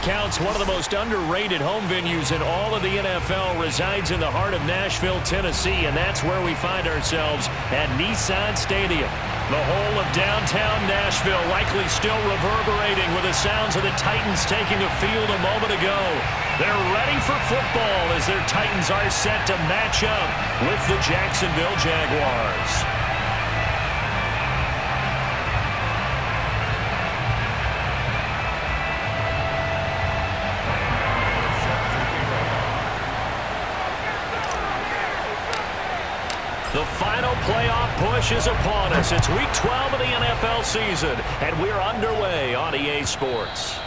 accounts, one of the most underrated home venues in all of the NFL resides in the heart of Nashville, Tennessee, and that's where we find ourselves at Nissan Stadium. The whole of downtown Nashville likely still reverberating with the sounds of the Titans taking the field a moment ago. They're ready for football as their Titans are set to match up with the Jacksonville Jaguars. The final playoff push is upon us. It's Week 12 of the NFL season, and we're underway on EA Sports.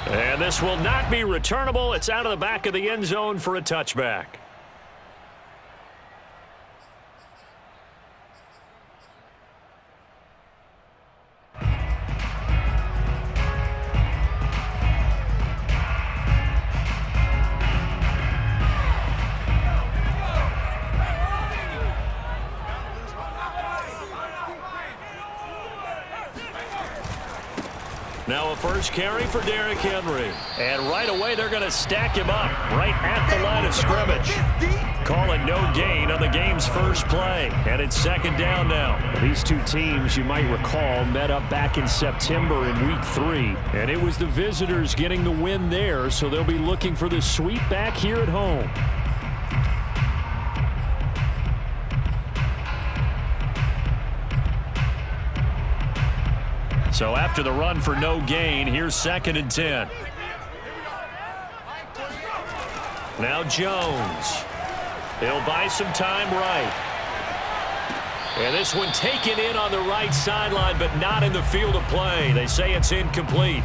And this will not be returnable. It's out of the back of the end zone for a touchback. Now a first carry for Derrick Henry. And right away they're going to stack him up right at the line of scrimmage. Call it no gain on the game's first play. And it's second down now. These two teams, you might recall, met up back in September in Week 3. And it was the visitors getting the win there, so they'll be looking for the sweep back here at home. So after the run for no gain, here's 2nd and 10. Now Jones. He'll buy some time right. And this one taken in on the right sideline, but not in the field of play. They say it's incomplete.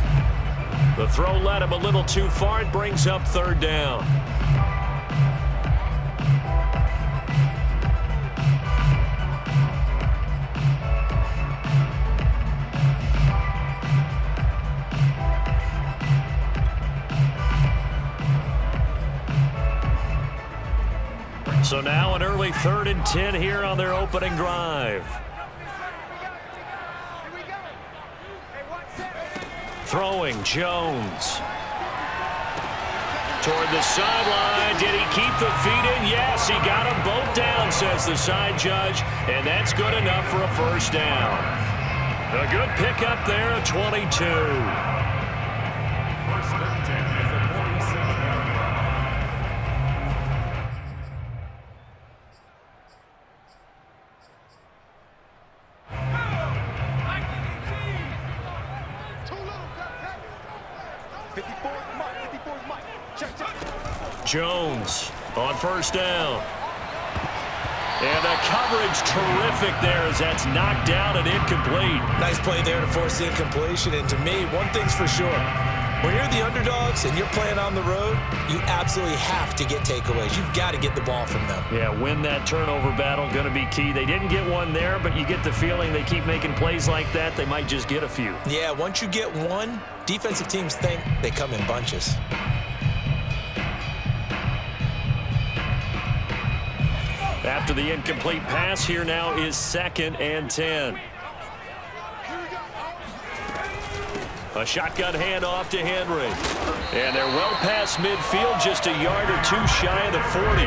The throw led him a little too far. It brings up 3rd down. So now an early 3rd and 10 here on their opening drive. Throwing Jones. Toward the sideline. Did he keep the feet in? Yes, he got them both down, says the side judge. And that's good enough for a first down. A good pickup there at 22. Jones on first down. And the coverage terrific there as that's knocked down and incomplete. Nice play there to force the incompletion. And to me, one thing's for sure. When you're the underdogs and you're playing on the road, you absolutely have to get takeaways. You've got to get the ball from them. Yeah, win that turnover battle, going to be key. They didn't get one there, but you get the feeling they keep making plays like that, they might just get a few. Yeah, once you get one, defensive teams think they come in bunches. After the incomplete pass, here now is 2nd and 10. A shotgun handoff to Henry. And they're well past midfield, just a yard or two shy of the 40.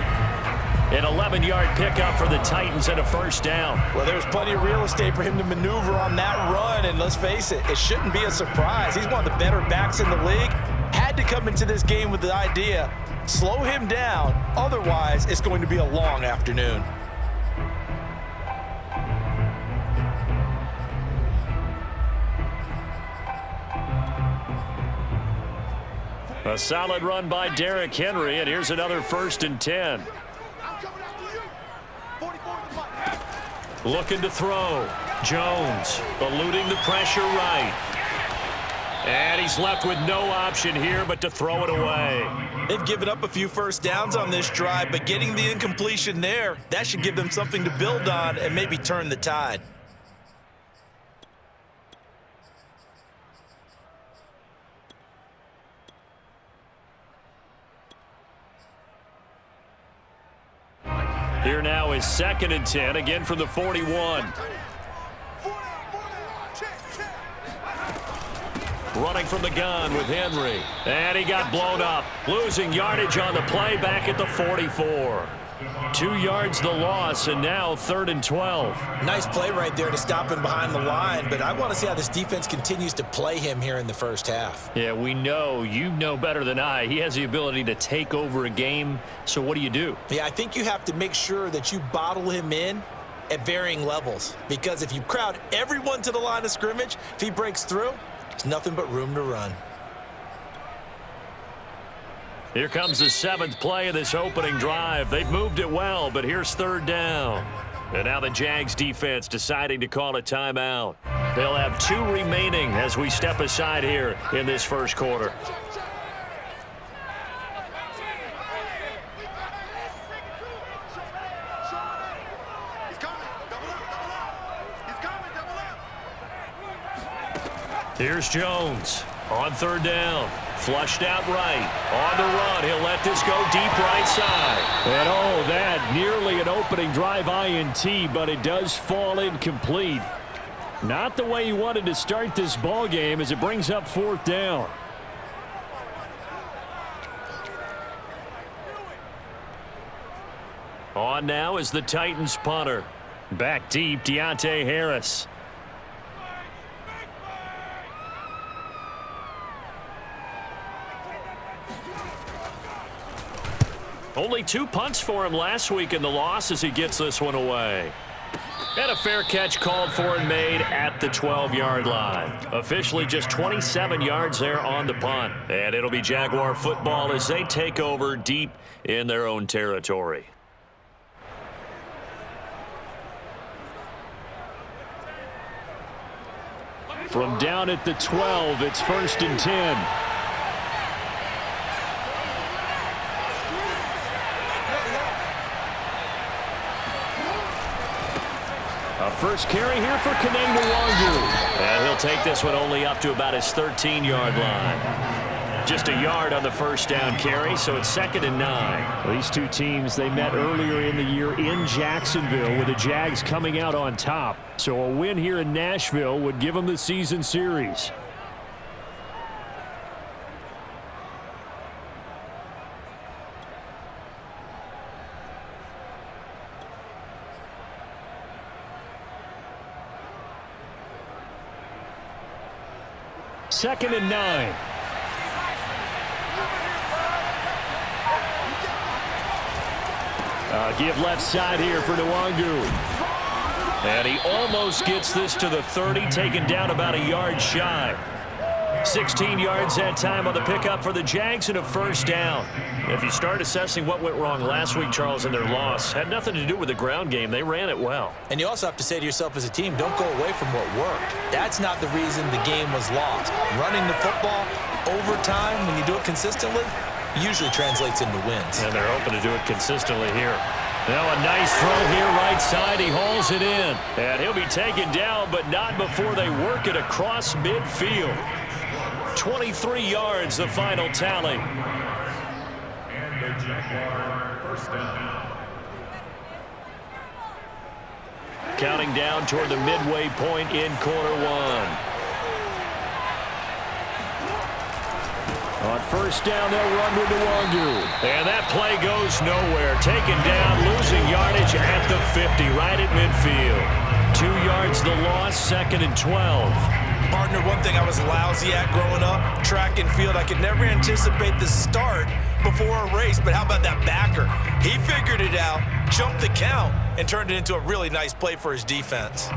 An 11-yard pickup for the Titans and a first down. Well, there's plenty of real estate for him to maneuver on that run, and let's face it, it shouldn't be a surprise. He's one of the better backs in the league. Had to come into this game with the idea, slow him down, otherwise it's going to be a long afternoon. A solid run by Derrick Henry, and here's another 1st and 10. Looking to throw. Jones eluding the pressure right. And he's left with no option here but to throw it away. They've given up a few first downs on this drive, but getting the incompletion there, that should give them something to build on and maybe turn the tide. Here now is 2nd and 10, again from the 41. Running from the gun with Henry. And he got blown up. Losing yardage on the play back at the 44. 2 yards the loss, and now 3rd and 12. Nice play right there to stop him behind the line, but I want to see how this defense continues to play him here in the first half. Yeah, we know. You know better than I. He has the ability to take over a game, so what do? Yeah, I think you have to make sure that you bottle him in at varying levels, because if you crowd everyone to the line of scrimmage, if he breaks through, there's nothing but room to run. Here comes the 7th play of this opening drive. They've moved it well, but here's 3rd down. And now the Jags defense deciding to call a timeout. They'll have 2 remaining as we step aside here in this first quarter. Here's Jones on 3rd down. Flushed out right. On the run, he'll let this go deep right side. And oh, that nearly an opening drive INT, but it does fall incomplete. Not the way he wanted to start this ball game as it brings up 4th down. On now is the Titans punter. Back deep, Deontay Harris. Only 2 punts for him last week in the loss as he gets this one away. And a fair catch called for and made at the 12-yard line. Officially just 27 yards there on the punt. And it'll be Jaguar football as they take over deep in their own territory. From down at the 12, it's 1st and 10. A first carry here for Kaneng Nwangu. And he'll take this one only up to about his 13-yard line. Just a yard on the first down carry, so it's 2nd and 9. These 2 teams, they met earlier in the year in Jacksonville with the Jags coming out on top. So a win here in Nashville would give them the season series. Second and 9. Give left side here for Nwangu. And he almost gets this to the 30, taken down about a yard shy. 16 yards that time on the pickup for the Jags and a first down. If you start assessing what went wrong last week, Charles, in their loss, had nothing to do with the ground game. They ran it well. And you also have to say to yourself as a team, don't go away from what worked. That's not the reason the game was lost. Running the football over time, when you do it consistently, usually translates into wins. And they're hoping to do it consistently here. Now a nice throw here right side. He hauls it in. And he'll be taken down, but not before they work it across midfield. 23 yards, the final tally. And the Jaguar first down. Counting down toward the midway point in quarter 1. On first down, they'll run with Nwangu. And that play goes nowhere. Taken down, losing yardage at the 50, right at midfield. 2 yards the loss, 2nd and 12. Partner, one thing I was lousy at growing up, track and field. I could never anticipate the start before a race, but how about that backer? He figured it out, jumped the count, and turned it into a really nice play for his defense.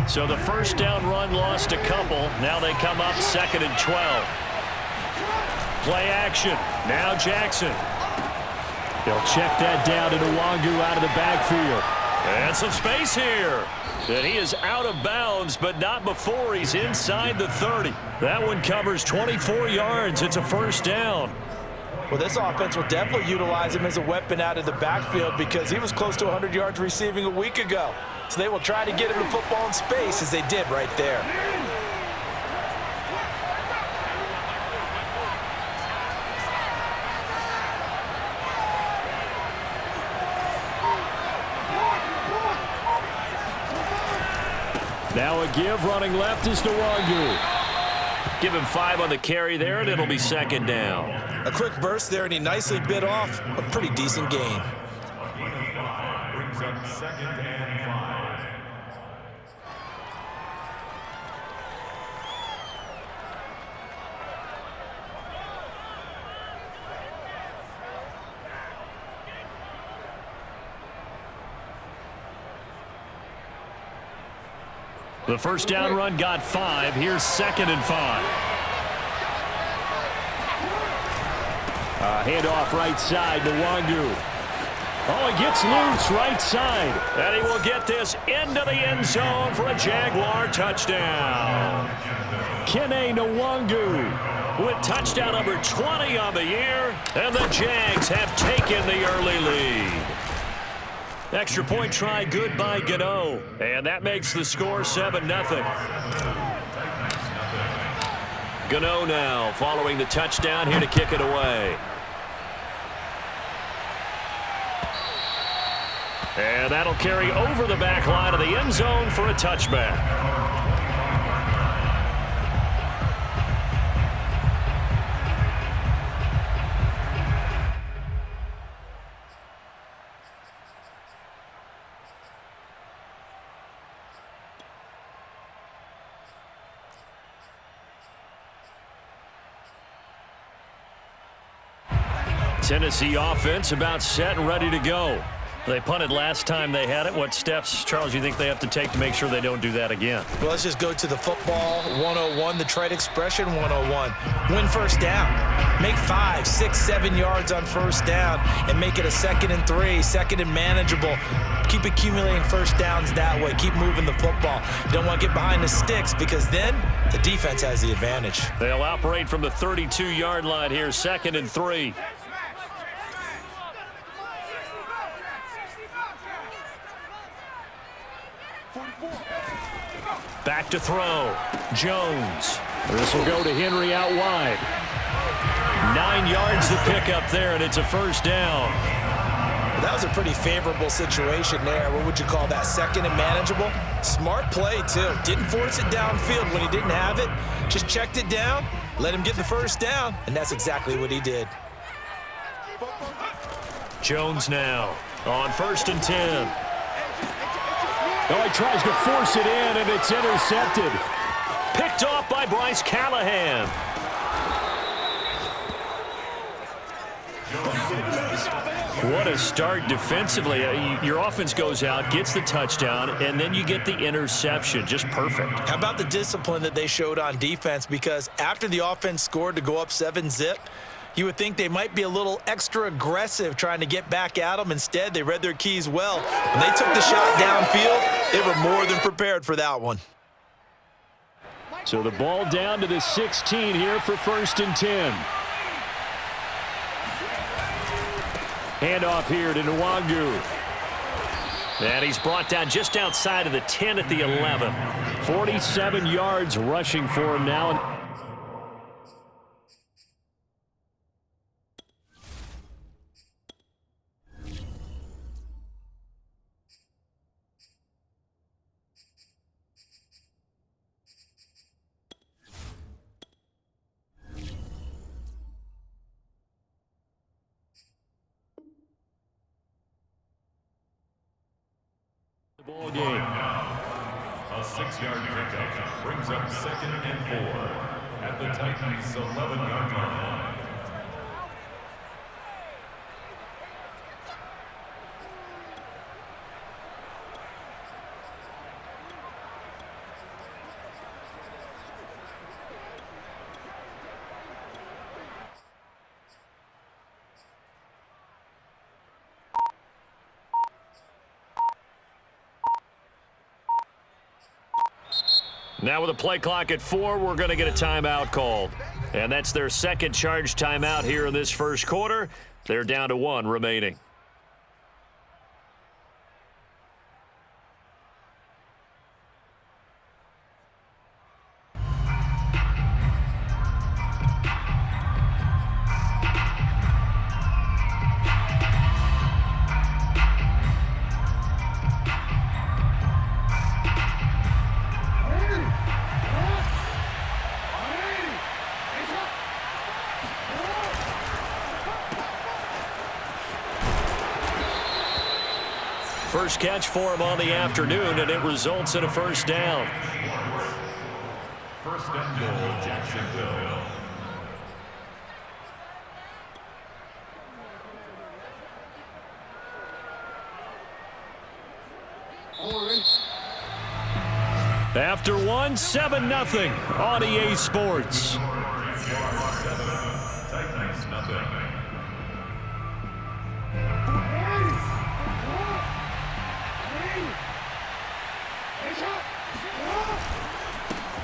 So the first down run lost a couple. Now they come up 2nd and 12. Play action. Now Jackson. They'll check that down to Nwangu out of the backfield. And some space here. And he is out of bounds, but not before he's inside the 30. That one covers 24 yards. It's a first down. Well, this offense will definitely utilize him as a weapon out of the backfield because he was close to 100 yards receiving a week ago. So they will try to get him the football in space as they did right there. Now a give running left is Nwangu. Give him 5 on the carry there, and it'll be second down. A quick burst there, and he nicely bit off a pretty decent gain. Brings up second and 5. The first down run got 5. Here's second and 5. Handoff right side to Nwangu. Oh, he gets loose right side. And he will get this into the end zone for a Jaguar touchdown. Kene Nwangu with touchdown number 20 on the year. And the Jags have taken the early lead. Extra point try good by Gano. And that makes the score 7-0. Gano now following the touchdown here to kick it away. And that'll carry over the back line of the end zone for a touchback. Tennessee offense about set and ready to go. They punted last time they had it. What steps, Charles, you think they have to take to make sure they don't do that again? Well, let's just go to the football 101, the trade expression 101. Win first down. Make 5, 6, 7 yards on first down and make it a 2nd and 3, 2nd and manageable. Keep accumulating first downs that way. Keep moving the football. You don't want to get behind the sticks because then the defense has the advantage. They'll operate from the 32-yard line here, 2nd and 3. Back to throw. Jones. This will go to Henry out wide. 9 yards to pick up there, and it's a first down. That was a pretty favorable situation there. What would you call that? 2nd and manageable? Smart play, too. Didn't force it downfield when he didn't have it. Just checked it down, let him get the first down, and that's exactly what he did. Jones now on 1st and 10. Oh, he tries to force it in, and it's intercepted. Picked off by Bryce Callahan. What a start defensively. Your offense goes out, gets the touchdown, and then you get the interception. Just perfect. How about the discipline that they showed on defense? Because after the offense scored to go up 7-zip, you would think they might be a little extra aggressive trying to get back at them. Instead, they read their keys well. When they took the shot downfield, they were more than prepared for that one. So the ball down to the 16 here for 1st and 10. Handoff here to Nwangu. And he's brought down just outside of the 10 at the 11. 47 yards rushing for him now. Ball game. A 6-yard pickup brings up 2nd and 4 at the Titans' 11-yard line. Now with a play clock at 4, we're going to get a timeout called. And that's their second charge timeout here in this first quarter. They're down to 1 remaining. First catch for him on the afternoon, and it results in a first down. First and goal, Jacksonville. After one, 7-0 on EA Sports. Titans, nothing.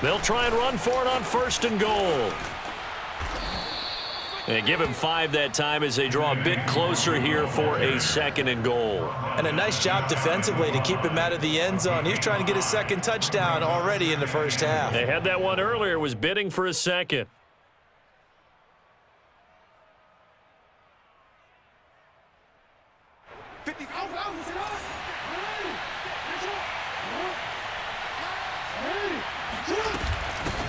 They'll try and run for it on first and goal. They give him 5 that time as they draw a bit closer here for a second and goal. And a nice job defensively to keep him out of the end zone. He's trying to get his second touchdown already in the first half. They had that one earlier, was bidding for a second.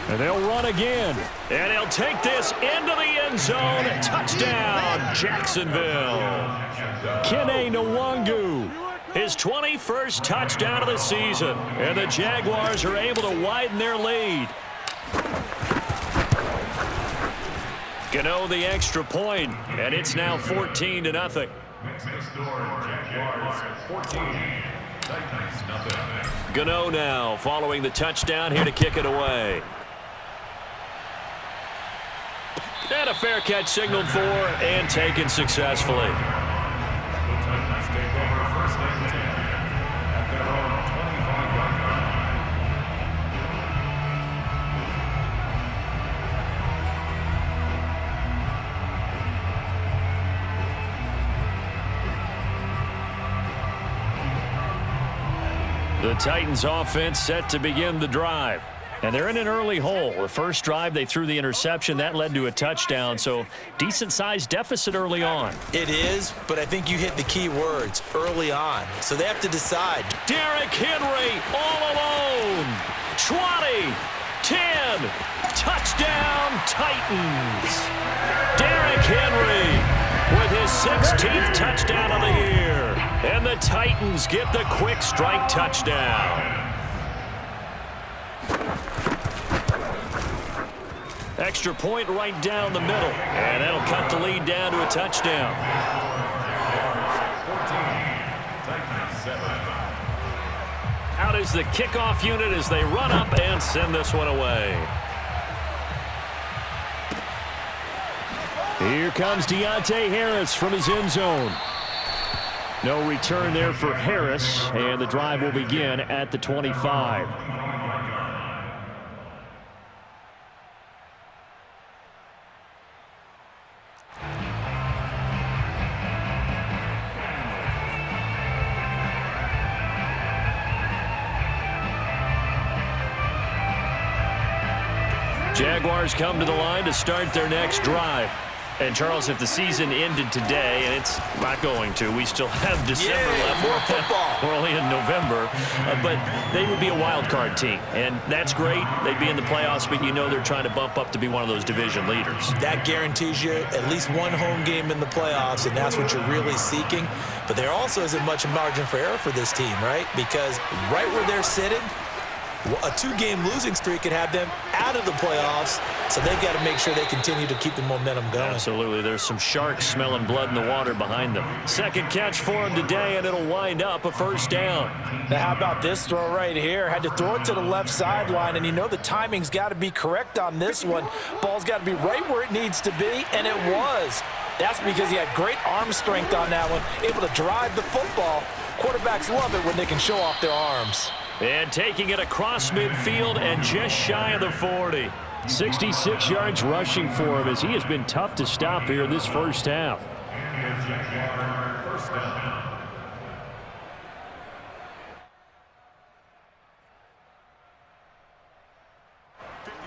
And they'll run again. And he'll take this into the end zone. Touchdown, Jacksonville. Kene Nwangu, his 21st touchdown of the season. And the Jaguars are able to widen their lead. Gano the extra point, and it's now 14-0. Next to score, Jaguars 14. Titans, nothing. Gano now following the touchdown here to kick it away. And a fair catch signaled for and taken successfully. The Titans take over first and 10 at their own 25-yard line. The Titans offense set to begin the drive. And they're in an early hole. The first drive, they threw the interception. That led to a touchdown, so decent-sized deficit early on. It is, but I think you hit the key words, early on. So they have to decide. Derrick Henry all alone. 20, 10, touchdown Titans. Derrick Henry with his 16th touchdown of the year. And the Titans get the quick strike touchdown. Extra point right down the middle. And that'll cut the lead down to a touchdown. 14, Titans 7. Out is the kickoff unit as they run up and send this one away. Here comes Deontay Harris from his end zone. No return there for Harris, and the drive will begin at the 25. Jaguars come to the line to start their next drive. And, Charles, if the season ended today, and it's not going to, we still have December left. More football. We're only in November. But they would be a wild card team. And that's great. They'd be in the playoffs, but you know they're trying to bump up to be one of those division leaders. That guarantees you at least one home game in the playoffs, and that's what you're really seeking. But there also isn't much margin for error for this team, right? Because right where they're sitting, a 2-game losing streak could have them out of the playoffs, so they've got to make sure they continue to keep the momentum going. Absolutely. There's some sharks smelling blood in the water behind them. Second catch for him today, and it'll wind up a first down. Now, how about this throw right here? Had to throw it to the left sideline, and you know the timing's got to be correct on this one. Ball's got to be right where it needs to be, and it was. That's because he had great arm strength on that one, able to drive the football. Quarterbacks love it when they can show off their arms. And taking it across midfield and just shy of the 40. 66 yards rushing for him as he has been tough to stop here in this first half. First down.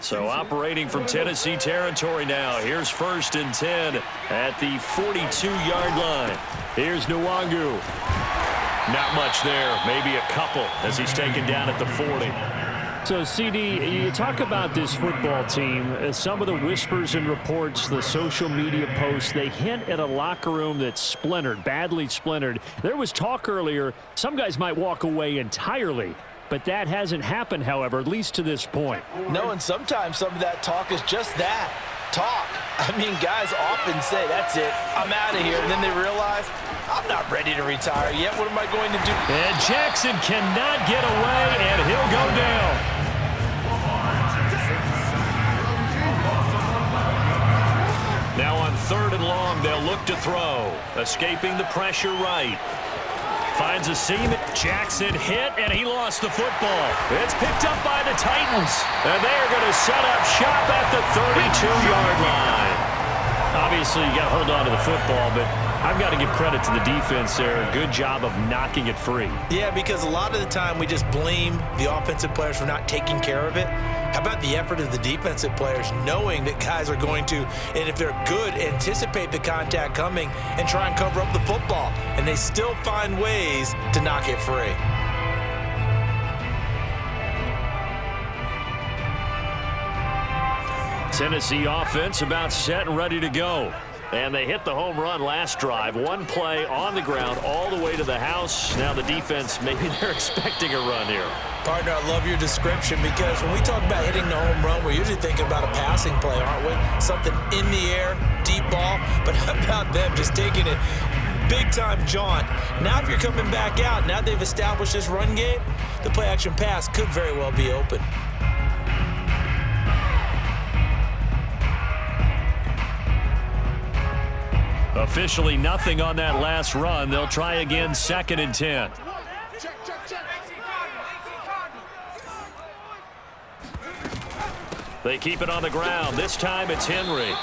So operating from Tennessee territory now. Here's first and 10 at the 42-yard line. Here's Nwangu. Not much there, maybe a couple as he's taken down at the 40. So, CD, you talk about this football team. Some of the whispers and reports, the social media posts, they hint at a locker room that's splintered, badly splintered. There was talk earlier, some guys might walk away entirely. But that hasn't happened, however, at least to this point. No, and sometimes some of that talk is just that, talk. I mean, guys often say, that's it, I'm out of here. And then they realize, I'm not ready to retire yet. What am I going to do? And Jackson cannot get away, and he'll go down. Now on 3rd and long, they'll look to throw. Escaping the pressure right. Finds a seam. Jackson hit, and he lost the football. It's picked up by the Titans. And they're going to set up shop at the 32-yard line. Obviously, you got to hold on to the football, but I've got to give credit to the defense there. Good job of knocking it free. Yeah, because a lot of the time we just blame the offensive players for not taking care of it. How about the effort of the defensive players knowing that guys are going to, and if they're good, anticipate the contact coming and try and cover up the football. And they still find ways to knock it free. Tennessee offense about set and ready to go. And they hit the home run last drive. One play on the ground all the way to the house. Now the defense, maybe they're expecting a run here. Partner, I love your description because when we talk about hitting the home run, we're usually thinking about a passing play, aren't we? Something in the air, deep ball. But how about them just taking it big-time jaunt? Now if you're coming back out, now they've established this run game, the play-action pass could very well be open. Officially nothing on that last run. They'll try again 2nd and 10. They keep it on the ground. This time it's Henry.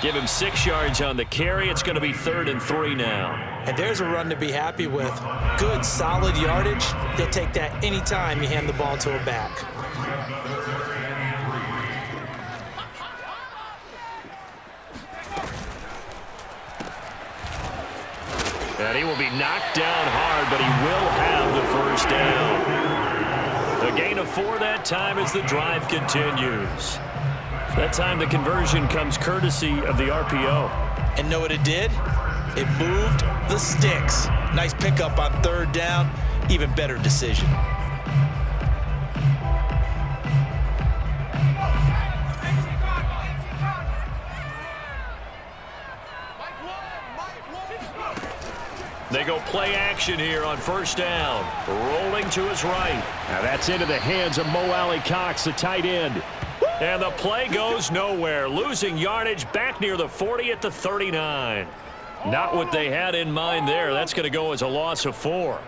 Give him 6 yards on the carry. It's going to be 3rd and 3 now. And there's a run to be happy with. Good, solid yardage. He'll take that anytime you hand the ball to a back. And he will be knocked down hard, but he will have the first down. A gain of 4 that time as the drive continues. That time the conversion comes courtesy of the RPO. And know what it did? It moved the sticks. Nice pickup on 3rd down. Even better decision. They go play action here on 1st down. Rolling to his right. Now that's into the hands of Mo Alley-Cox, the tight end. And the play goes nowhere. Losing yardage back near the 40 at the 39. Not what they had in mind there. That's going to go as a loss of 4.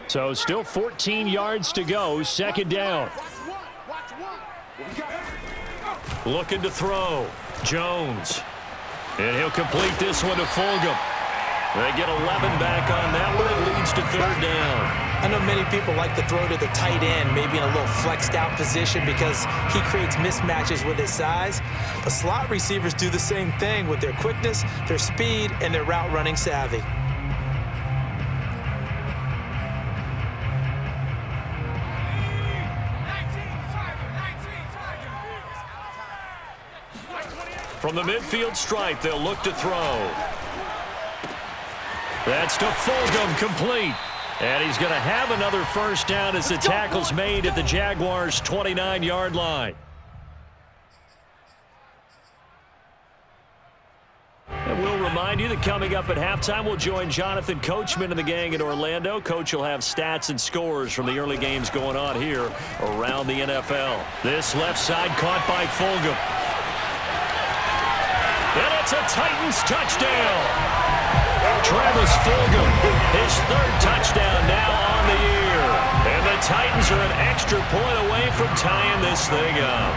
So still 14 yards to go, 2nd down. Looking to throw. Jones. And he'll complete this one to Fulgham. They get 11 back on that one. It leads to 3rd down. I know many people like to throw to the tight end, maybe in a little flexed out position because he creates mismatches with his size. But slot receivers do the same thing with their quickness, their speed, and their route running savvy. From the midfield stripe, they'll look to throw. That's to Fulgham, complete. And he's going to have another first down as the tackle's made at the Jaguars' 29-yard line. And we'll remind you that coming up at halftime, we'll join Jonathan Coachman and the gang in Orlando. Coach will have stats and scores from the early games going on here around the NFL. This left side caught by Fulgham. And it's a Titans touchdown. Travis Fulgham, his 3rd touchdown now on the year. And the Titans are an extra point away from tying this thing up.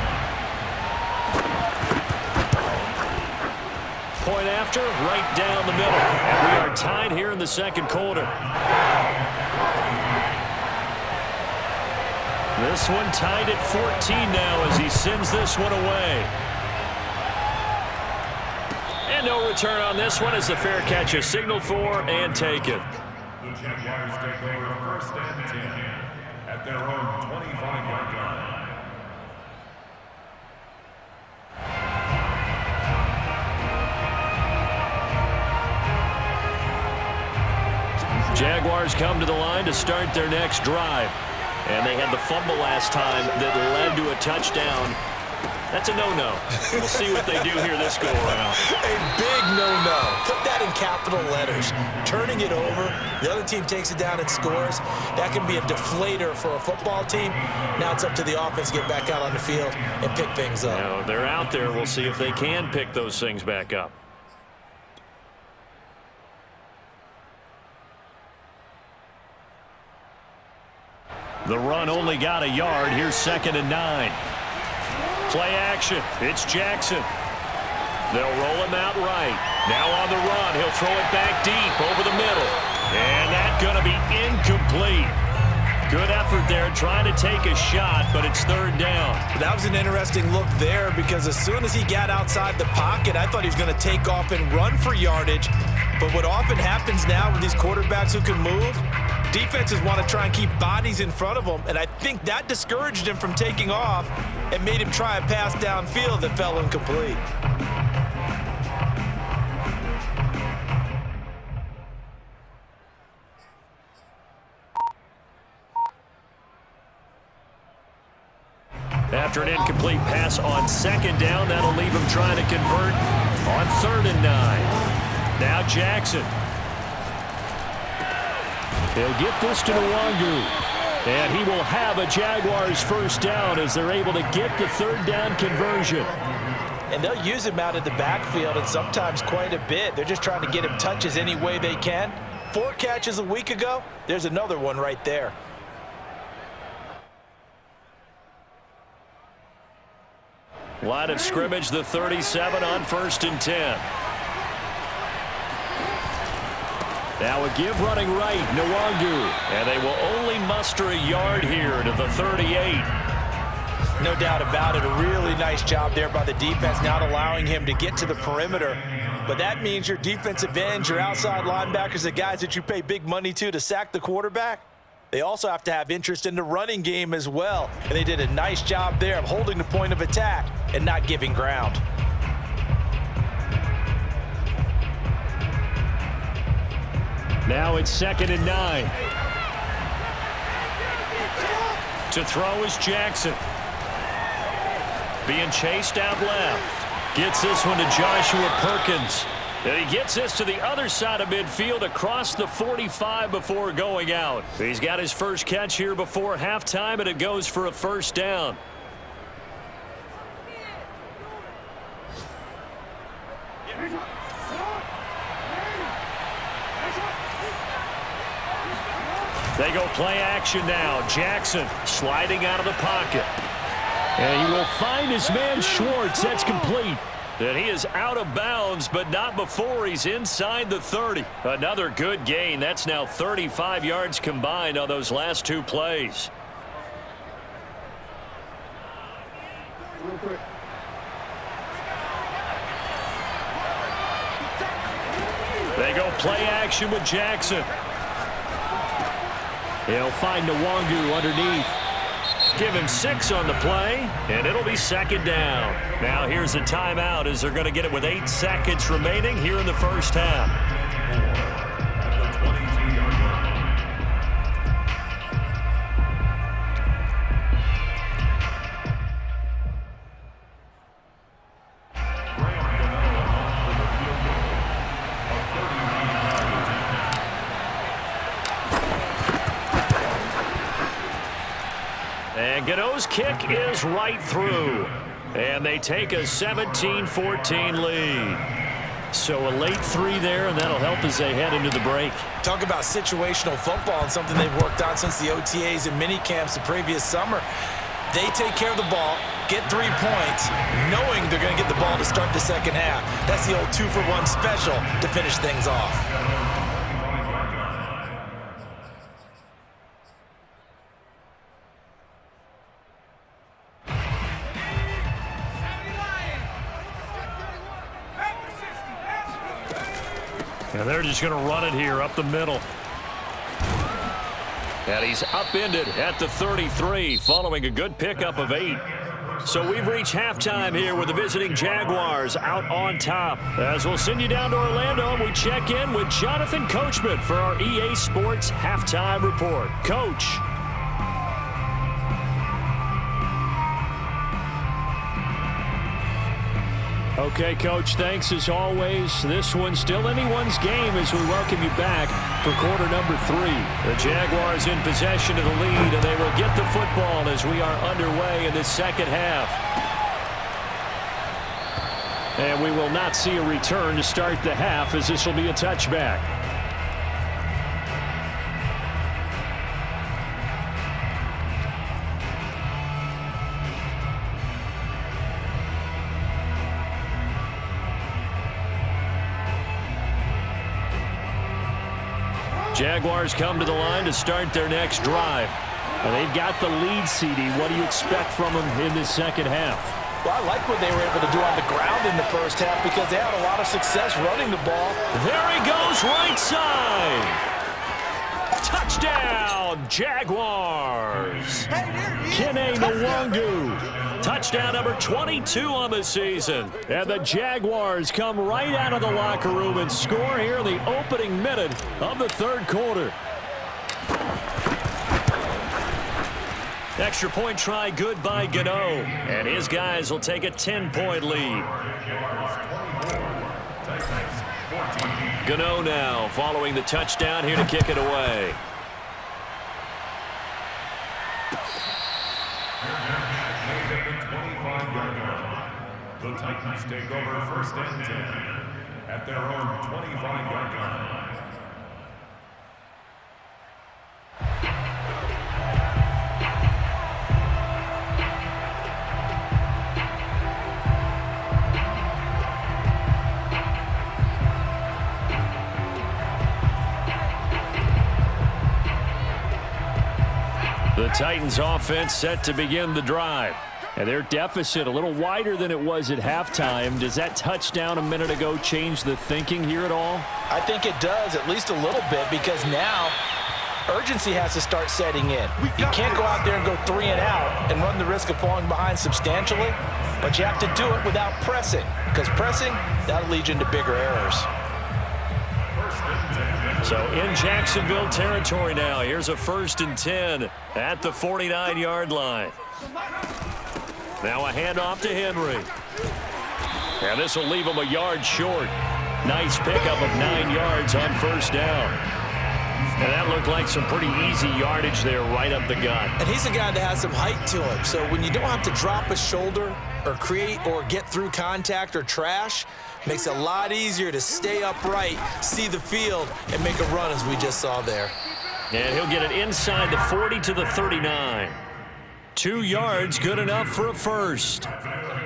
point after, right down the middle. And we are tied here in the second quarter. This one tied at 14 now as he sends this one away. And no return on this one as the fair catch is signaled for and taken. The Jaguars take over first and 10 at their own 25-yard line. Jaguars come to the line to start their next drive. And they had the fumble last time that led to a touchdown. That's a no-no. We'll see what they do here this go-around. A big no-no. Put that in capital letters. Turning it over, the other team takes it down and scores. That can be a deflator for a football team. Now it's up to the offense to get back out on the field and pick things up. Now, they're out there. We'll see if they can pick those things back up. The run only got a yard. Here's 2nd and 9. Play action. It's Jackson. They'll roll him out right. Now on the run. He'll throw it back deep over the middle. And that's going to be incomplete. Good effort there trying to take a shot, but it's 3rd down. That was an interesting look there because as soon as he got outside the pocket, I thought he was going to take off and run for yardage. But what often happens now with these quarterbacks who can move, defenses want to try and keep bodies in front of them, and I think that discouraged him from taking off and made him try a pass downfield that fell incomplete. After an incomplete pass on 2nd down, that'll leave him trying to convert on 3rd and 9. Now Jackson. He'll get this to Nwangu. And he will have a Jaguars first down as they're able to get the 3rd down conversion. And they'll use him out of the backfield and sometimes quite a bit. They're just trying to get him touches any way they can. 4 catches a week ago. There's another one right there. Line of scrimmage, the 37 on 1st and 10. Now a give running right, Nwangu. And they will only muster a yard here to the 38. No doubt about it. A really nice job there by the defense, not allowing him to get to the perimeter. But that means your defensive ends, your outside linebackers, the guys that you pay big money to sack the quarterback, they also have to have interest in the running game as well. And they did a nice job there of holding the point of attack and not giving ground. Now it's 2nd and 9. To throw is Jackson. Being chased out left. Gets this one to Joshua Perkins. And he gets this to the other side of midfield across the 45 before going out. He's got his first catch here before halftime, and it goes for a first down. They go play action now. Jackson sliding out of the pocket. And he will find his man Schwartz. That's complete. And he is out of bounds, but not before he's inside the 30. Another good gain. That's now 35 yards combined on those last 2 plays. They go play action with Jackson. He'll find Nwangu underneath. Give him 6 on the play, and it'll be 2nd down. Now here's a timeout as they're going to get it with 8 seconds remaining here in the first half. At the 22-yard line. And Gano's kick is right through. And they take a 17-14 lead. So a late 3 there, and that'll help as they head into the break. Talk about situational football and something they've worked on since the OTAs and mini camps the previous summer. They take care of the ball, get 3 points, knowing they're going to get the ball to start the second half. That's the old 2-for-1 special to finish things off. And they're just going to run it here up the middle. And he's upended at the 33 following a good pickup of 8. So we've reached halftime here with the visiting Jaguars out on top. As we'll send you down to Orlando, and we check in with Jonathan Coachman for our EA Sports Halftime Report. Coach. Okay, Coach, thanks as always. This one's still anyone's game as we welcome you back for quarter number 3. The Jaguars in possession of the lead, and they will get the football as we are underway in the second half. And we will not see a return to start the half, as this will be a touchback. Jaguars come to the line to start their next drive. And they've got the lead, CD. What do you expect from them in this second half? Well, I like what they were able to do on the ground in the first half because they had a lot of success running the ball. There he goes, right side. Touchdown, Jaguars. Kene Nwangu. Touchdown number 22 on the season. And the Jaguars come right out of the locker room and score here in the opening minute of the third quarter. Extra point try good by Gano. And his guys will take a 10-point lead. Gano now following the touchdown here to kick it away. The Titans take over first and 10 at their own 25-yard line. The Titans offense set to begin the drive. And their deficit a little wider than it was at halftime. Does that touchdown a minute ago change the thinking here at all? I think it does, at least a little bit, because now urgency has to start setting in. You can't go out there and go 3 and out and run the risk of falling behind substantially, but you have to do it without pressing, because pressing, that'll lead you into bigger errors. So in Jacksonville territory now, here's a 1st and 10 at the 49-yard line. Now a handoff to Henry. And this will leave him a yard short. Nice pickup of 9 yards on first down. And that looked like some pretty easy yardage there right up the gut. And he's a guy that has some height to him. So when you don't have to drop a shoulder or create or get through contact or trash, makes it a lot easier to stay upright, see the field, and make a run as we just saw there. And he'll get it inside the 40 to the 39. 2 yards, good enough for a first.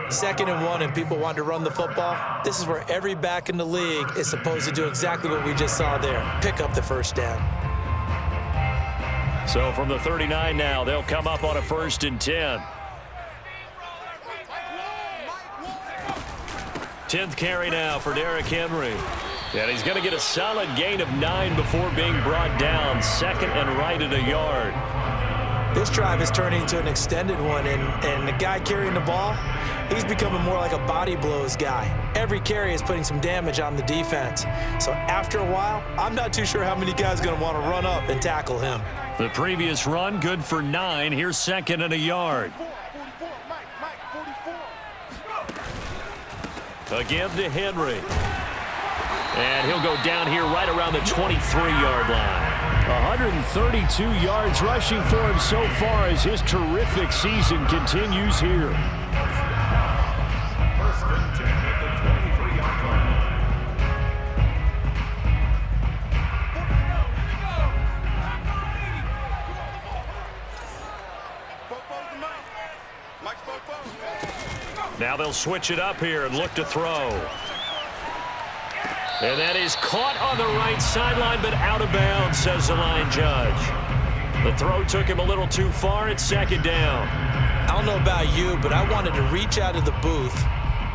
2nd and 1, and people want to run the football. This is where every back in the league is supposed to do exactly what we just saw there. Pick up the first down. So from the 39 now, they'll come up on a 1st and 10. 10th carry now for Derrick Henry. And he's going to get a solid gain of 9 before being brought down. 2nd and right at a yard. This drive is turning into an extended one, and the guy carrying the ball, he's becoming more like a body blows guy. Every carry is putting some damage on the defense. So after a while, I'm not too sure how many guys are going to want to run up and tackle him. The previous run, good for 9. Here's 2nd and a yard. Again to Henry. And he'll go down here right around the 23-yard line. 132 yards rushing for him so far as his terrific season continues here. First and 10 at the 23-yard line. Now they'll switch it up here and look to throw. And that is caught on the right sideline, but out of bounds, says the line judge. The throw took him a little too far. It's second down. I don't know about you, but I wanted to reach out of the booth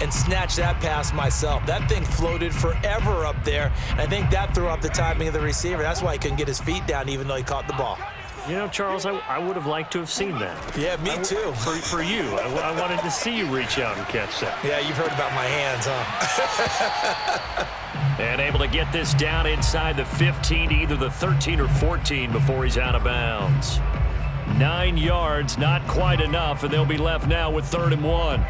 and snatch that pass myself. That thing floated forever up there, and I think that threw off the timing of the receiver. That's why he couldn't get his feet down even though he caught the ball. You know, Charles, I would have liked to have seen that. Yeah, me too. For you. I wanted to see you reach out and catch that. Yeah, you've heard about my hands, huh? And able to get this down inside the 15 to either the 13 or 14 before he's out of bounds. 9 yards, not quite enough, and they'll be left now with 3rd and 1.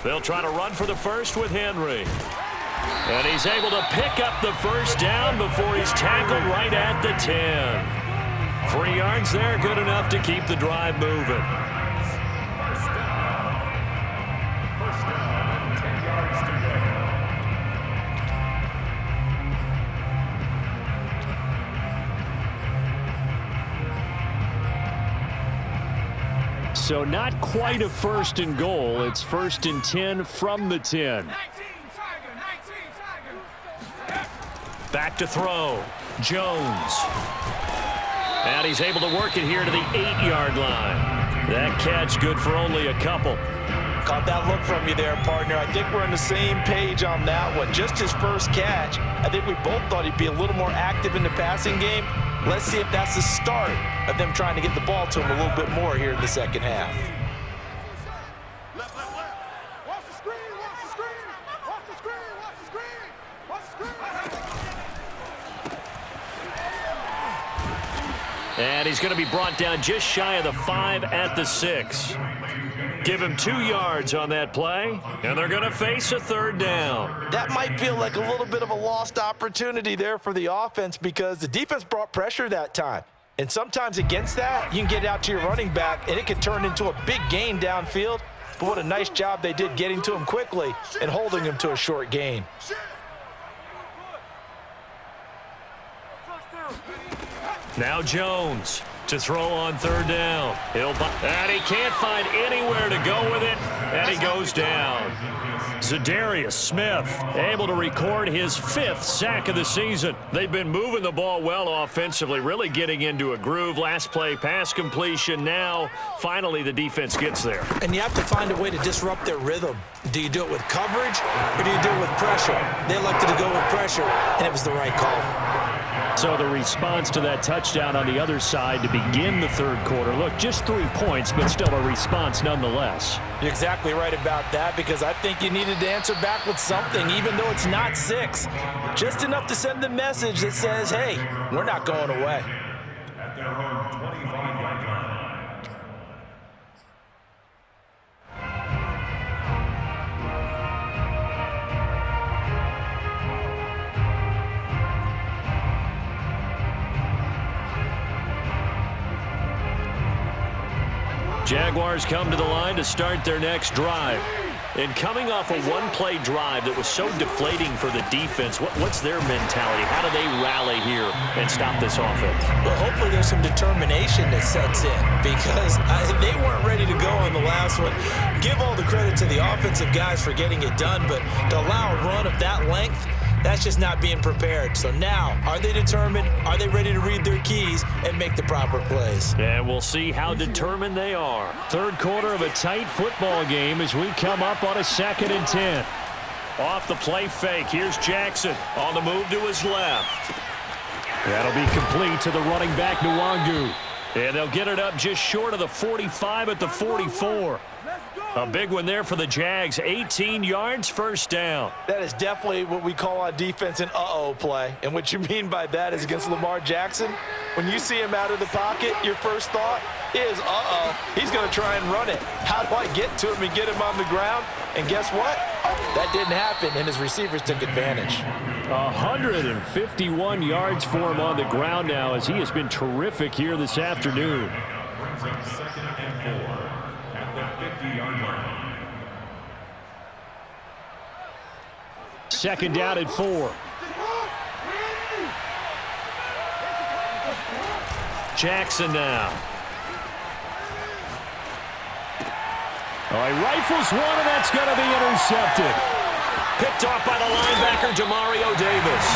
They'll try to run for the first with Henry. And he's able to pick up the first down before he's tackled right at the 10. 3 yards there, good enough to keep the drive moving. First down, 10 yards to go. So not quite a 1st and goal. It's 1st and 10 from the 10. Back to throw. Jones. And he's able to work it here to the 8-yard line. That catch good for only a couple. Caught that look from you there, partner. I think we're on the same page on that one. Just his first catch. I think we both thought he'd be a little more active in the passing game. Let's see if that's the start of them trying to get the ball to him a little bit more here in the second half. Left. Watch the screen. And he's going to be brought down just shy of the 5 at the 6. Give him 2 yards on that play, and they're going to face a 3rd down. That might feel like a little bit of a lost opportunity there for the offense because the defense brought pressure that time. And sometimes against that, you can get out to your running back, and it can turn into a big gain downfield. But what a nice job they did getting to him quickly and holding him to a short gain. Now Jones to throw on 3rd down. And he can't find anywhere to go with it, and he goes down. Zadarius Smith able to record his 5th sack of the season. They've been moving the ball well offensively, really getting into a groove. Last play, pass completion. Now, finally, the defense gets there. And you have to find a way to disrupt their rhythm. Do you do it with coverage, or do you do it with pressure? They elected to go with pressure, and it was the right call. So the response to that touchdown on the other side to begin the 3rd quarter. Look, just 3 points, but still a response nonetheless. You're exactly right about that because I think you needed to answer back with something, even though it's not 6. Just enough to send the message that says, hey, we're not going away. At their own 25-yard line. Jaguars come to the line to start their next drive. And coming off a one-play drive that was so deflating for the defense, what's their mentality? How do they rally here and stop this offense? Well, hopefully there's some determination that sets in because they weren't ready to go on the last one. Give all the credit to the offensive guys for getting it done, but to allow a run of that length, that's just not being prepared. So now, are they determined? Are they ready to read their keys and make the proper plays? And we'll see how determined they are. 3rd quarter of a tight football game as we come up on a 2nd and 10. Off the play fake. Here's Jackson on the move to his left. That'll be complete to the running back, Nwangu. And they'll get it up just short of the 45 at the 44. A big one there for the Jags. 18 yards, 1st down. That is definitely what we call on defense an uh-oh play. And what you mean by that is against Lamar Jackson, when you see him out of the pocket, your first thought is, uh-oh, he's going to try and run it. How do I get to him and get him on the ground? And guess what? That didn't happen, and his receivers took advantage. 151 yards for him on the ground now as he has been terrific here this afternoon. Brings up 2nd and 4 at the 50. 50-yard line. Second down at 4. Jackson now. Oh, he rifles one, and that's going to be intercepted. Picked off by the linebacker, Demario Davis.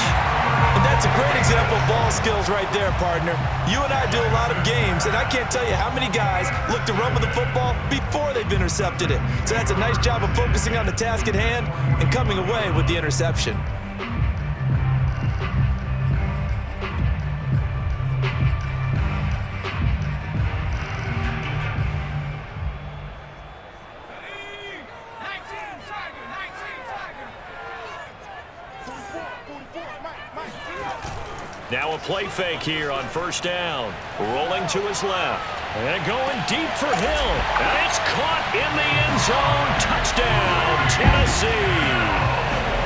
And that's a great example of ball skills right there, partner. You and I do a lot of games, and I can't tell you how many guys look to run with the football before they've intercepted it. So that's a nice job of focusing on the task at hand and coming away with the interception. Now a play fake here on first down. Rolling to his left. And going deep for Hill. And it's caught in the end zone. Touchdown, Tennessee.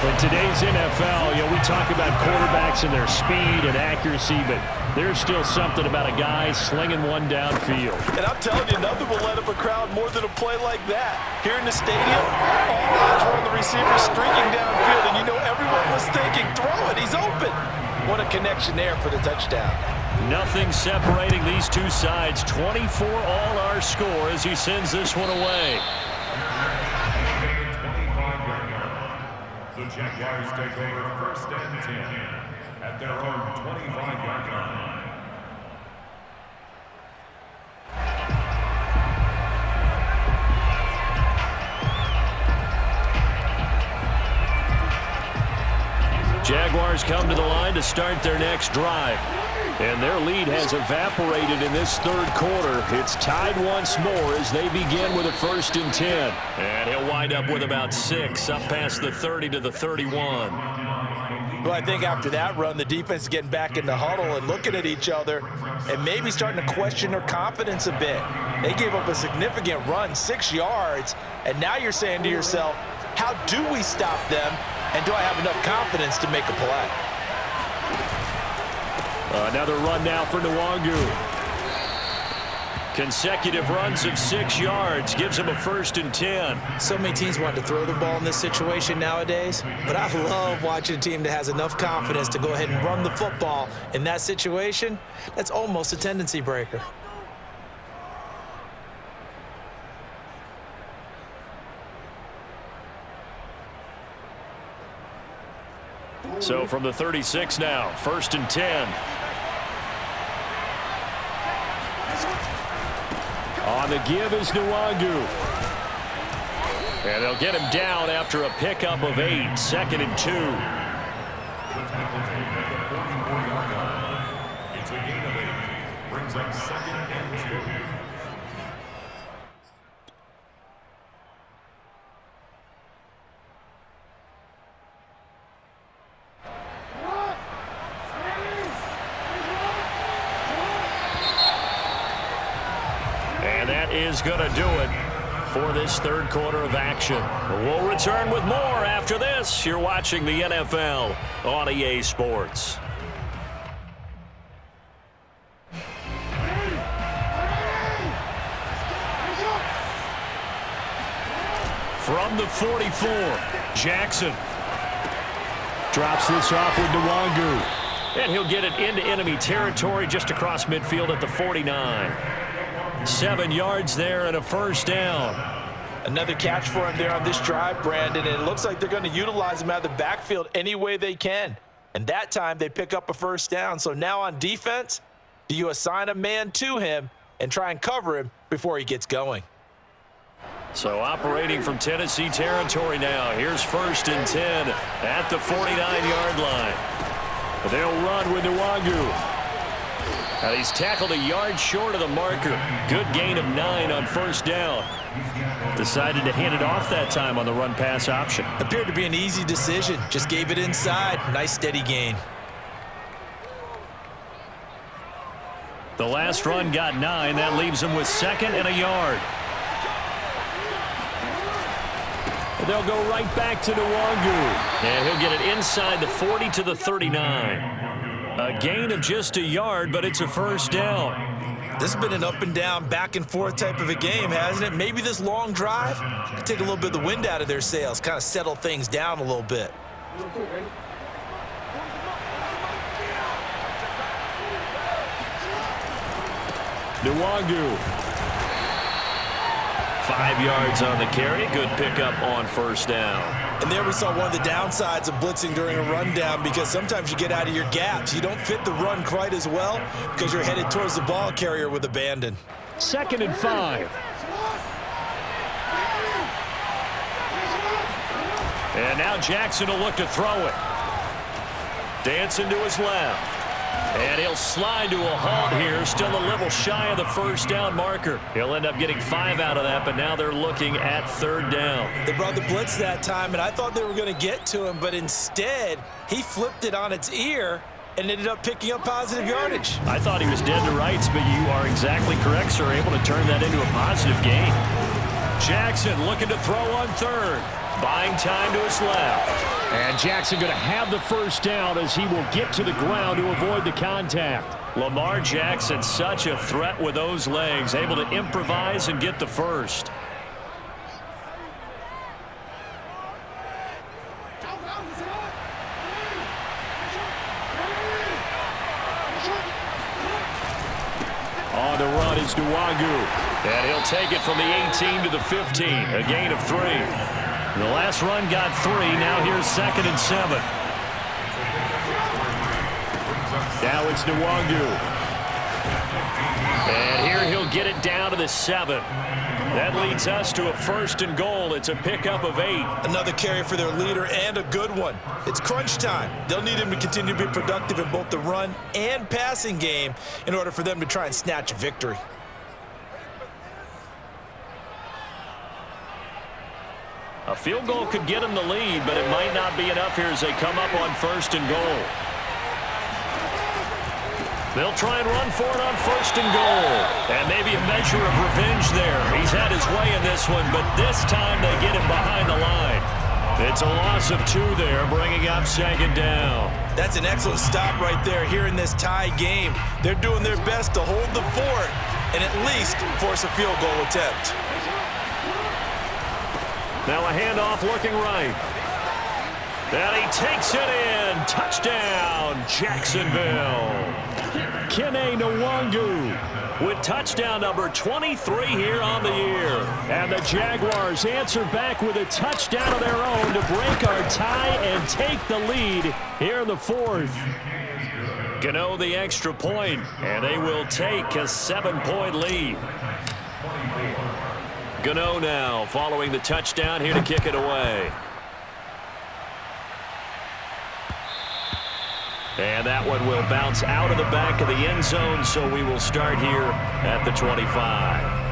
In today's NFL, we talk about quarterbacks and their speed and accuracy, but there's still something about a guy slinging one downfield. And I'm telling you, nothing will let up a crowd more than a play like that. Here in the stadium, all eyes were on the receiver streaking downfield, and you know everyone was thinking, throw it, he's open. What a connection there for the touchdown. Nothing separating these two sides. 24 all our score as he sends this one away. The Jaguars take over first and 10 at their own 25-yard line. Jaguars come to the line to start their next drive. And their lead has evaporated in this third quarter. It's tied once more as they begin with a 1st and 10. And he'll wind up with about 6 up past the 30 to the 31. Well, I think after that run, the defense is getting back in the huddle and looking at each other and maybe starting to question their confidence a bit. They gave up a significant run, 6 yards, and now you're saying to yourself, how do we stop them, and do I have enough confidence to make a play? Another run now for Nwangu. Consecutive runs of 6 yards gives him a 1st and 10. So many teams want to throw the ball in this situation nowadays, but I love watching a team that has enough confidence to go ahead and run the football in that situation. That's almost a tendency breaker. So from the 36 now, 1st and 10. On the give is Nwangu. And they'll get him down after a pickup of 8, 2nd and 2. It's a gain of 8. Brings up 2nd and 2. And that is going to do it for this third quarter of action. We'll return with more after this. You're watching the NFL on EA Sports. From the 44, Jackson Drops this off with Nwangu. and he'll get it into enemy territory just across midfield at the 49. 7 yards there and a 1st down. Another catch for him there on this drive, Brandon, and it looks like they're going to utilize him out of the backfield any way they can. And that time they pick up a 1st down. So now on defense, do you assign a man to him and try and cover him before he gets going? So operating from Tennessee territory now. Here's 1st and 10 at the 49-yard line. They'll run with Nwangu. Now he's tackled a yard short of the marker. Good gain of 9 on 1st down. Decided to hand it off that time on the run-pass option. Appeared to be an easy decision. Just gave it inside. Nice steady gain. The last run got 9. That leaves him with 2nd and a yard. They'll go right back to Nwangu. And he'll get it inside the 40 to the 39. A gain of just a yard, but it's a 1st down. This has been an up and down, back and forth type of a game, hasn't it? Maybe this long drive could take a little bit of the wind out of their sails, kind of settle things down a little bit. Nwangu. 5 yards on the carry. Good pickup on first down. And there we saw one of the downsides of blitzing during a rundown, because sometimes you get out of your gaps. You don't fit the run quite as well because you're headed towards the ball carrier with abandon. 2nd and 5. And now Jackson will look to throw it. Dancing to his left. And he'll slide to a halt here, still a little shy of the first down marker. He'll end up getting 5 out of that, but now they're looking at 3rd down. They brought the blitz that time, and I thought they were going to get to him, but instead, he flipped it on its ear and ended up picking up positive yardage. I thought he was dead to rights, but you are exactly correct, sir. Able to turn that into a positive gain. Jackson looking to throw on 3rd. Buying time to his left. And Jackson going to have the first down as he will get to the ground to avoid the contact. Lamar Jackson, such a threat with those legs, able to improvise and get the first. On the run is Nwangu. And he'll take it from the 18 to the 15, a gain of 3. The last run got 3. Now here's 2nd and 7. Now it's Nwangu. And here he'll get it down to the 7. That leads us to a 1st and goal. It's a pickup of 8. Another carry for their leader, and a good one. It's crunch time. They'll need him to continue to be productive in both the run and passing game in order for them to try and snatch a victory. A field goal could get them the lead, but it might not be enough here as they come up on 1st and goal. They'll try and run for it on 1st and goal. And maybe a measure of revenge there. He's had his way in this one, but this time they get him behind the line. It's a loss of 2 there, bringing up 2nd down. That's an excellent stop right there here in this tie game. They're doing their best to hold the fort and at least force a field goal attempt. Now a handoff looking right. And he takes it in. Touchdown, Jacksonville. Kene Nwangu with touchdown number 23 here on the year. And the Jaguars answer back with a touchdown of their own to break our tie and take the lead here in the 4th. Gano the extra point, and they will take a 7-point lead. Gano now following the touchdown here to kick it away. And that one will bounce out of the back of the end zone, so we will start here at the 25.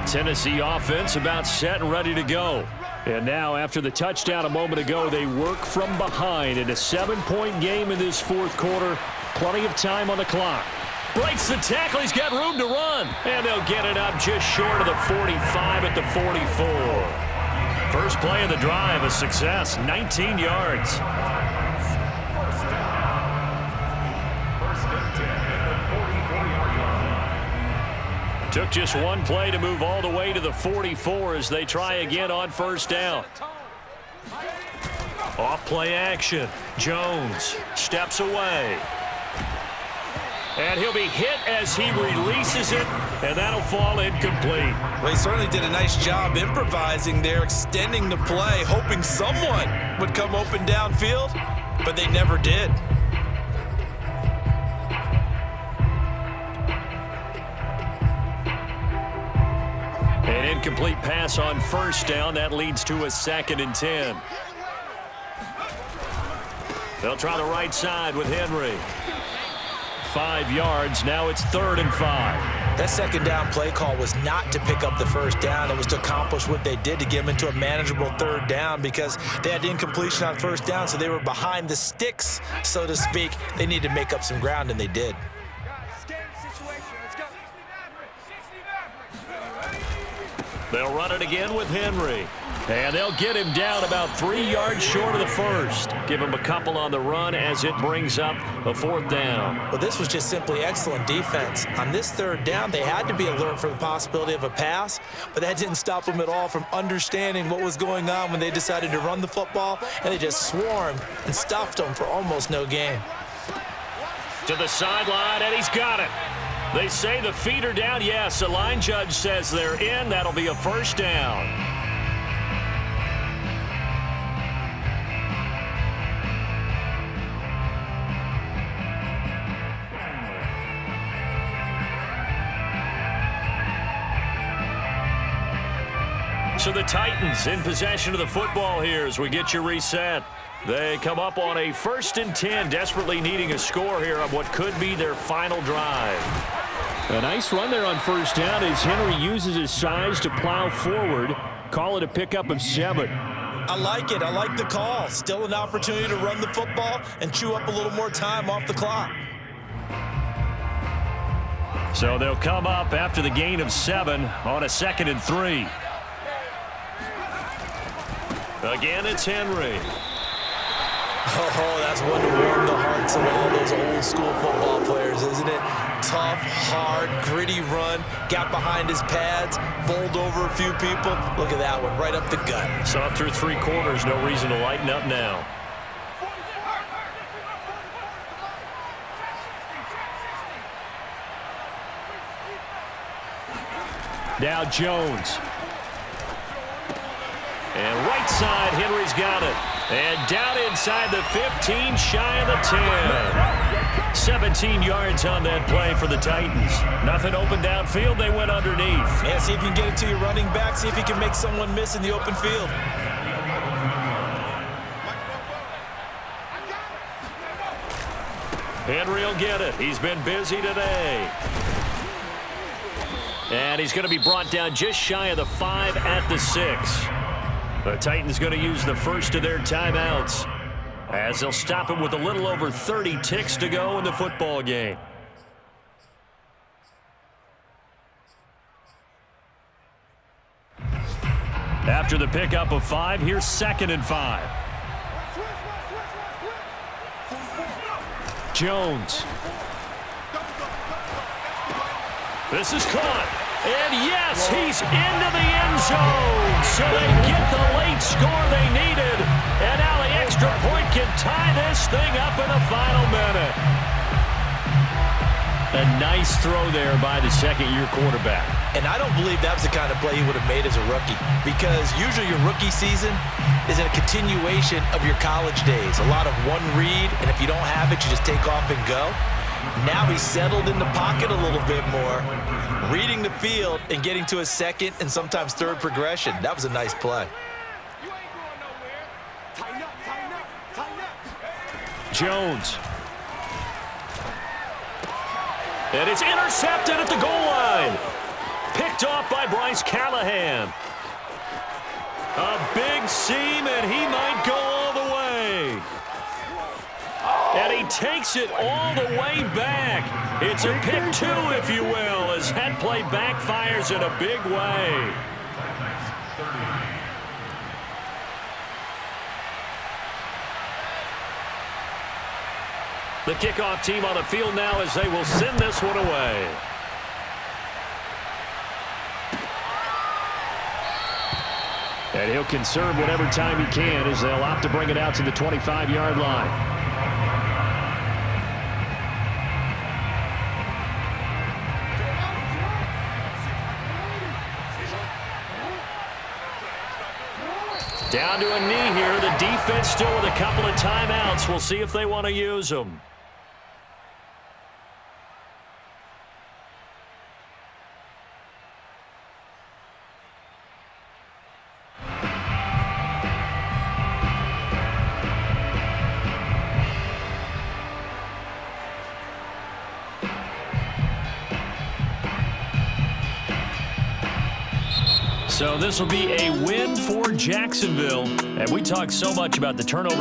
Tennessee offense about set and ready to go. And now, after the touchdown a moment ago, they work from behind in a 7-point game in this 4th quarter. Plenty of time on the clock. Breaks the tackle. He's got room to run. And they'll get it up just short of the 45 at the 44. First play of the drive, a success, 19 yards. Took just one play to move all the way to the 44 as they try again on 1st down. Off play action. Jones steps away. And he'll be hit as he releases it, and that'll fall incomplete. Well, he certainly did a nice job improvising there, extending the play, hoping someone would come open downfield, but they never did. An incomplete pass on 1st down. That leads to a 2nd and 10. They'll try the right side with Henry. 5 yards. Now it's 3rd and 5. That second down play call was not to pick up the first down. It was to accomplish what they did, to get them into a manageable third down, because they had incompletion on first down, so they were behind the sticks, so to speak. They needed to make up some ground, and they did. They'll run it again with Henry. And they'll get him down about 3 yards short of the first. Give him a couple on the run as it brings up a fourth down. Well, this was just simply excellent defense. On this third down, they had to be alert for the possibility of a pass, but that didn't stop them at all from understanding what was going on when they decided to run the football, and they just swarmed and stuffed them for almost no gain. To the sideline, and he's got it. They say the feet are down. Yes, the line judge says they're in. That'll be a first down. So the Titans in possession of the football here as we get you reset. They come up on a 1st and 10, desperately needing a score here on what could be their final drive. A nice run there on first down as Henry uses his size to plow forward. Call it a pickup of 7. I like it. I like the call. Still an opportunity to run the football and chew up a little more time off the clock. So they'll come up after the gain of 7 on a 2nd and 3. Again, it's Henry. Oh, that's one to warm the hearts of all those old school football players, isn't it? Tough, hard, gritty run, got behind his pads, bowled over a few people. Look at that one, right up the gut. Saw through 3 quarters, no reason to lighten up now. Now Jones. And right side, Henry's got it. And down inside the 15, shy of the 10. 17 yards on that play for the Titans. Nothing open downfield. They went underneath. Yeah, see if you can get it to your running back. See if you can make someone miss in the open field. Henry will get it. He's been busy today. And he's going to be brought down just shy of the 5 at the 6. The Titans going to use the first of their timeouts as they'll stop him with a little over 30 ticks to go in the football game. After the pickup of 5, here's 2nd and 5. Jones. This is caught. And yes, he's into the end zone. So they get the late score they needed. And now the extra point can tie this thing up in the final minute. A nice throw there by the second-year quarterback. And I don't believe that was the kind of play he would have made as a rookie, because usually your rookie season is a continuation of your college days. A lot of one read, and if you don't have it, you just take off and go. Now he's settled in the pocket a little bit more, reading the field and getting to a second and sometimes third progression. That was a nice play. Jones. And it's intercepted at the goal line. Picked off by Bryce Callahan. A big seam, and he might go all the way. And he takes it all the way back. It's a pick 2, if you will, as that play backfires in a big way. The kickoff team on the field now as they will send this one away. And he'll conserve whatever time he can as they'll opt to bring it out to the 25-yard line. Down to a knee here. The defense still with a couple of timeouts. We'll see if they want to use them. So this will be a win for Jacksonville. And we talked so much about the turnover